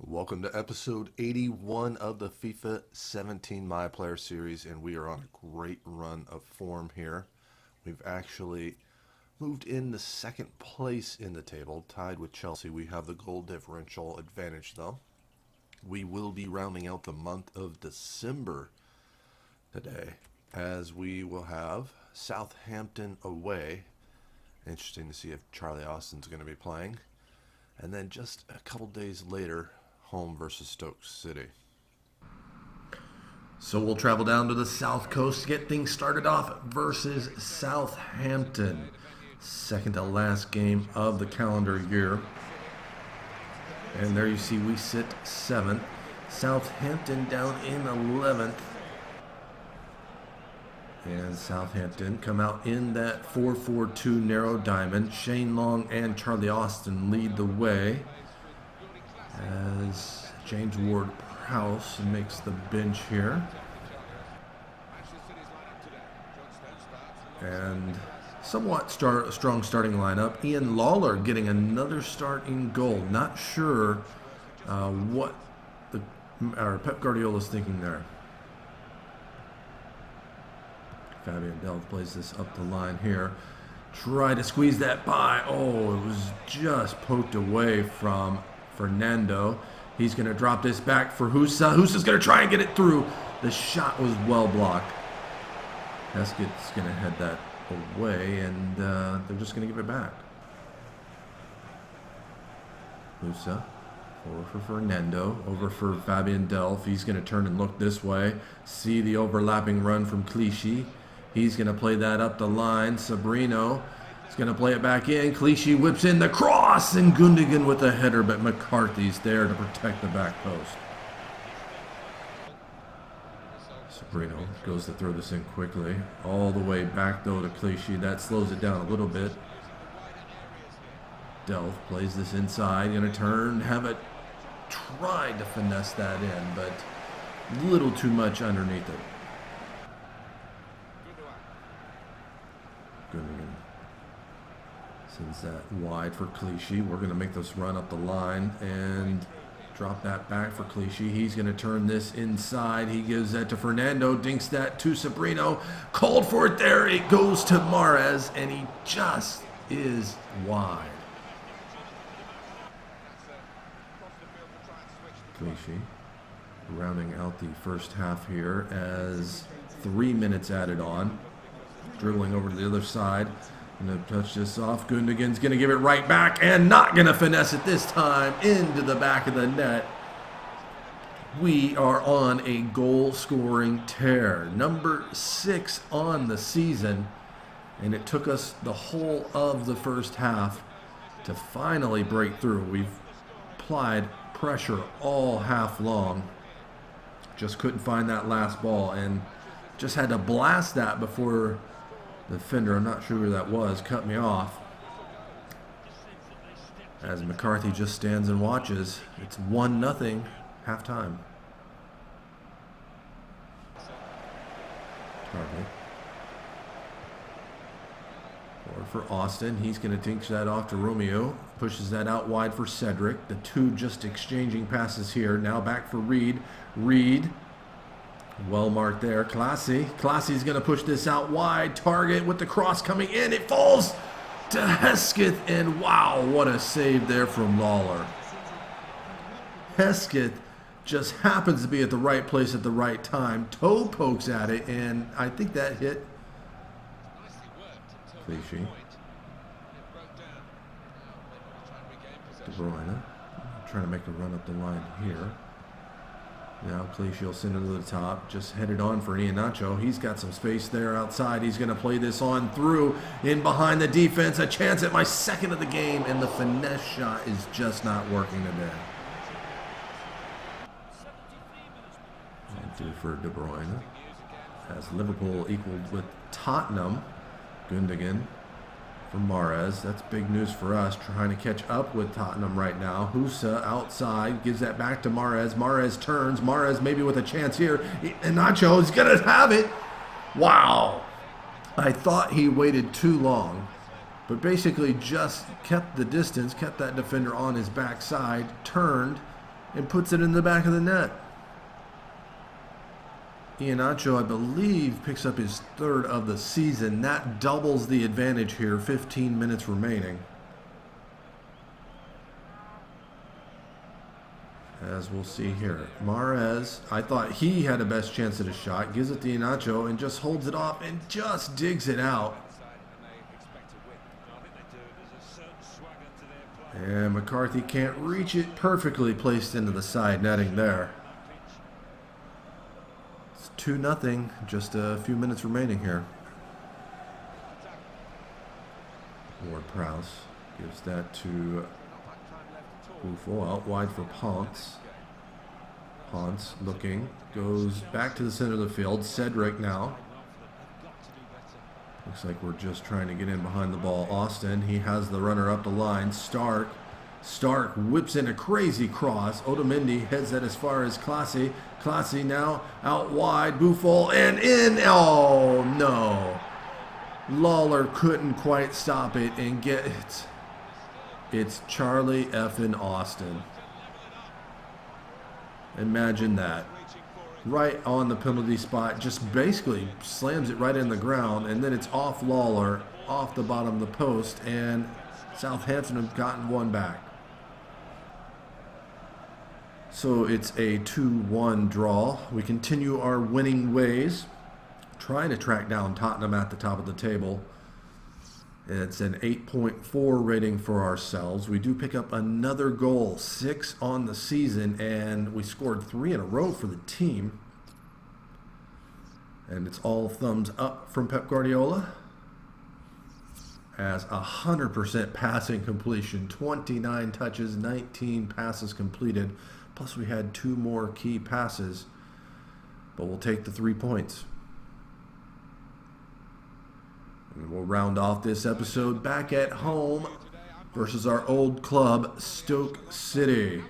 Welcome to episode 81 of the FIFA 17 My Player series, and we are on a great run of form here. We've actually moved in the second place in the table, tied with Chelsea. We have the goal differential advantage, though. We will be rounding out the month of December today, as we will have Southampton away. Interesting to see if Charlie Austin's going to be playing. And then just a couple days later, home versus Stoke City. So we'll travel down to the South Coast to get things started off versus Southampton. Second to last game of the calendar year. And there you see we sit 7th. Southampton down in 11th. And Southampton come out in that 4-4-2 narrow diamond. Shane Long and Charlie Austin lead the way as James Ward-Prowse makes the bench here. And somewhat strong starting lineup. Ian Lawler getting another start in goal. Not sure what Pep Guardiola's thinking there. Fabian Delph plays this up the line here. Try to squeeze that by. Oh, it was just poked away from Fernando. He's going to drop this back for Husa. Husa's going to try and get it through. The shot was well blocked. Heskett's going to head that away, and they're just going to give it back. Husa over for Fernando, over for Fabian Delph. He's going to turn and look this way. See the overlapping run from Clichy. He's going to play that up the line. Sabrino is going to play it back in. Clichy whips in the cross, and Gundogan with a header, but McCarthy's there to protect the back post. Sabrino goes to throw this in quickly. All the way back, though, to Clichy. That slows it down a little bit. Delph plays this inside. Going to turn. Haven't tried to finesse that in, but a little too much underneath it. Gundogan sends that wide for Clichy. We're going to make this run up the line and drop that back for Clichy. He's going to turn this inside. He gives that to Fernando. Dinks that to Sabrino. Called for it there. It goes to Mahrez, and he just is wide. Clichy rounding out the first half here as 3 minutes added on. Dribbling over to the other side. Going to touch this off. Gundogan's going to give it right back and not going to finesse it this time into the back of the net. We are on a goal-scoring tear. Number 6 on the season. And it took us the whole of the first half to finally break through. We've applied pressure all half long. Just couldn't find that last ball and just had to blast that before the defender, I'm not sure who that was, cut me off. As McCarthy just stands and watches. It's 1-0 halftime. Or for Austin, he's going to tinch that off to Romeo. Pushes that out wide for Cedric. The two just exchanging passes here. Now back for Reed. Reed. Well marked there. Classy's going to push this out wide. Target with the cross coming in. It falls to Hesketh. And wow, what a save there from Lawler. Hesketh just happens to be at the right place at the right time. Toe pokes at it, and I think that hit Clichy. De Bruyne trying to make a run up the line here. Now Clichy will send it to the top. Just headed on for Iheanacho. He's got some space there outside. He's going to play this on through in behind the defense. A chance at my second of the game, and the finesse shot is just not working today. And two for De Bruyne. As Liverpool equaled with Tottenham. Gundogan for Mahrez. That's big news for us, trying to catch up with Tottenham right now. Husa outside, gives that back to Mahrez. Mahrez turns. Mahrez maybe with a chance here. And Nacho is going to have it. Wow. I thought he waited too long, but basically just kept the distance, kept that defender on his backside, turned, and puts it in the back of the net. Iheanacho, I believe, picks up his third of the season. That doubles the advantage here, 15 minutes remaining. As we'll see here. Mahrez, I thought he had the best chance at a shot. Gives it to Iheanacho and just holds it off and just digs it out. And McCarthy can't reach it. Perfectly placed into the side netting there. It's 2-0. Just a few minutes remaining here. Ward-Prowse gives that to Buffon out wide for Ponce. Ponce looking, goes back to the center of the field. Cedric now. Looks like we're just trying to get in behind the ball. Austin, he has the runner up the line. Stark whips in a crazy cross. Otamendi heads that as far as Classy. Classy now out wide. Buffon and in. Oh no. Lawler couldn't quite stop it and get it. It's Charlie effing Austin. Imagine that. Right on the penalty spot. Just basically slams it right in the ground. And then it's off Lawler, off the bottom of the post. And Southampton have gotten one back. So it's a 2-1 draw. We continue our winning ways. Trying to track down Tottenham at the top of the table. It's an 8.4 rating for ourselves. We do pick up another goal, 6 on the season, and we scored 3 in a row for the team. And it's all thumbs up from Pep Guardiola. As 100% passing completion, 29 touches, 19 passes completed. Plus we had 2 more key passes, but we'll take the 3 points. And we'll round off this episode back at home versus our old club, Stoke City.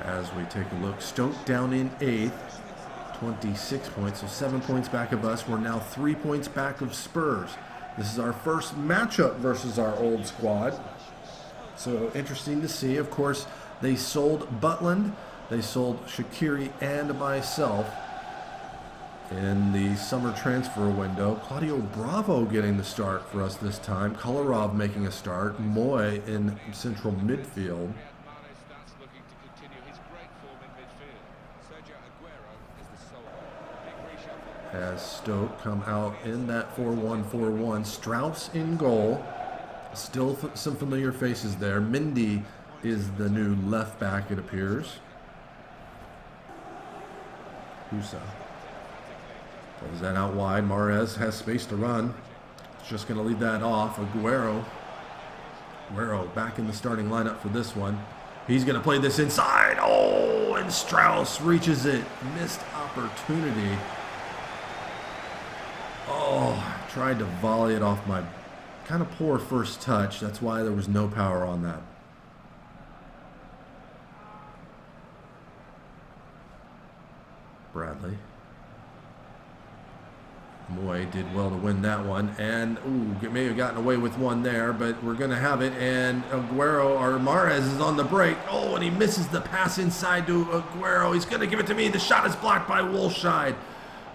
As we take a look, Stoke down in 8th, 26 points, so 7 points back of us. We're now 3 points back of Spurs. This is our first matchup versus our old squad. So interesting to see. Of course, they sold Butland, they sold Shaqiri and myself in the summer transfer window. Claudio Bravo getting the start for us this time. Kolarov making a start. Moy in central midfield. As Stoke come out in that 4-1-4-1. Strauss in goal. Still some familiar faces there. Mendy is the new left back, it appears. Husa. Pulls that out wide. Mahrez has space to run. It's just going to leave that off. Aguero back in the starting lineup for this one. He's going to play this inside. Oh, and Strauss reaches it. Missed opportunity. Oh, tried to volley it off my kind of poor first touch. That's why there was no power on that. Bradley. Moy did well to win that one, and may have gotten away with one there, but we're going to have it, and Aguero, or Mahrez, is on the break. Oh, and he misses the pass inside to Aguero. He's going to give it to me. The shot is blocked by Wolscheid.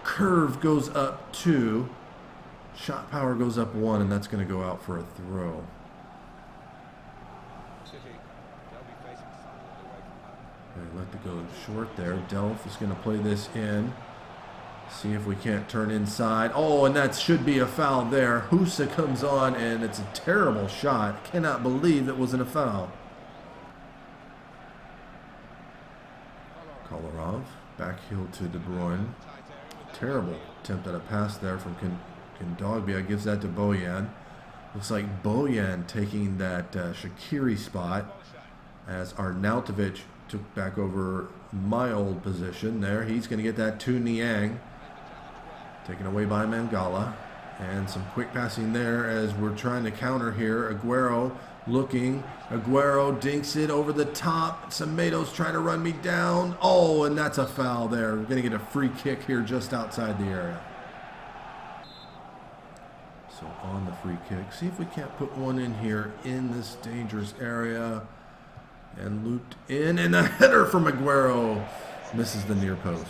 Curve goes up 2. Shot power goes up 1, and that's going to go out for a throw. Okay, let it go short there. Delph is going to play this in. See if we can't turn inside. Oh, and that should be a foul there. Husa comes on, and it's a terrible shot. Cannot believe that wasn't a foul. Kolarov, back heel to De Bruyne. Terrible attempt at a pass there from Kondogbia. Gives that to Bojan. Looks like Bojan taking that Shaqiri spot as Arnautovic took back over my old position there. He's going to get that to Niang. Taken away by Mangala. And some quick passing there as we're trying to counter here. Aguero looking. Aguero dinks it over the top. Semedo's trying to run me down. Oh, and that's a foul there. We're going to get a free kick here just outside the area. So on the free kick. See if we can't put one in here in this dangerous area. And looped in, and a header from Aguero misses the near post.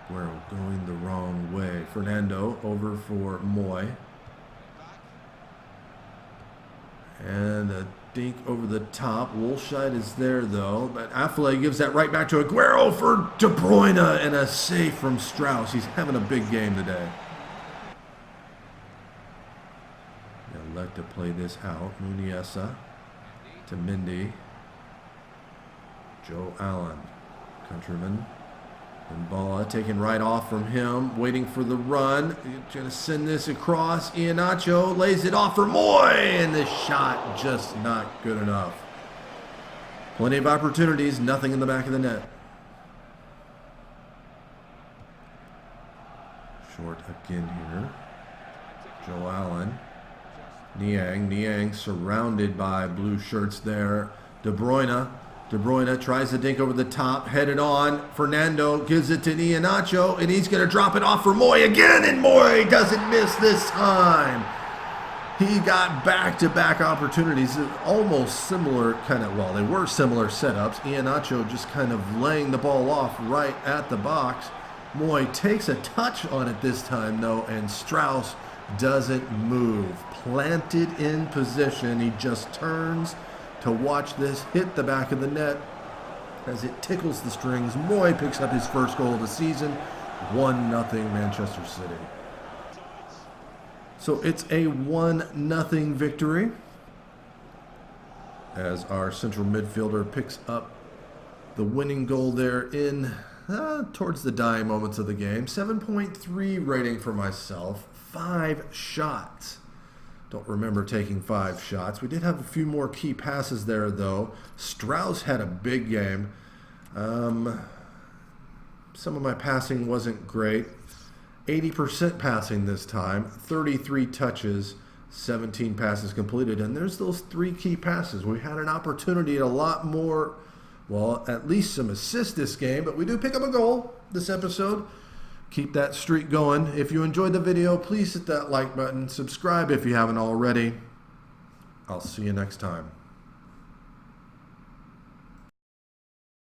Aguero going the wrong way. Fernando over for Moy. And a dink over the top. Wolscheid is there, though. But Affleck gives that right back to Aguero for De Bruyne. And a save from Strauss. He's having a big game today. They'll like to play this out. Muniesa to Mendy. Joe Allen. Countryman. And Bala taken right off from him, waiting for the run. He's going to send this across. Iheanacho lays it off for Moy, and the shot just not good enough. Plenty of opportunities, nothing in the back of the net. Short again here. Joe Allen. Niang surrounded by blue shirts there. De Bruyne. De Bruyne tries to dink over the top, headed on. Fernando gives it to Iheanacho, and he's going to drop it off for Moy again, and Moy doesn't miss this time. He got back-to-back opportunities, almost similar kind of, well, they were similar setups. Iheanacho just kind of laying the ball off right at the box. Moy takes a touch on it this time, though, and Strauss doesn't move. Planted in position, he just turns to watch this hit the back of the net as it tickles the strings. Moy picks up his first goal of the season, 1-0 Manchester City. So it's a 1-0 victory as our central midfielder picks up the winning goal there in towards the dying moments of the game. 7.3 rating for myself, 5 shots. Don't remember taking 5 shots. We did have a few more key passes there, though. Strauss had a big game. Some of my passing wasn't great. 80% passing this time. 33 touches, 17 passes completed. And there's those 3 key passes. We had an opportunity at a lot more, well, at least some assists this game. But we do pick up a goal this episode. Keep that streak going. If you enjoyed the video, please hit that like button. Subscribe if you haven't already. I'll see you next time.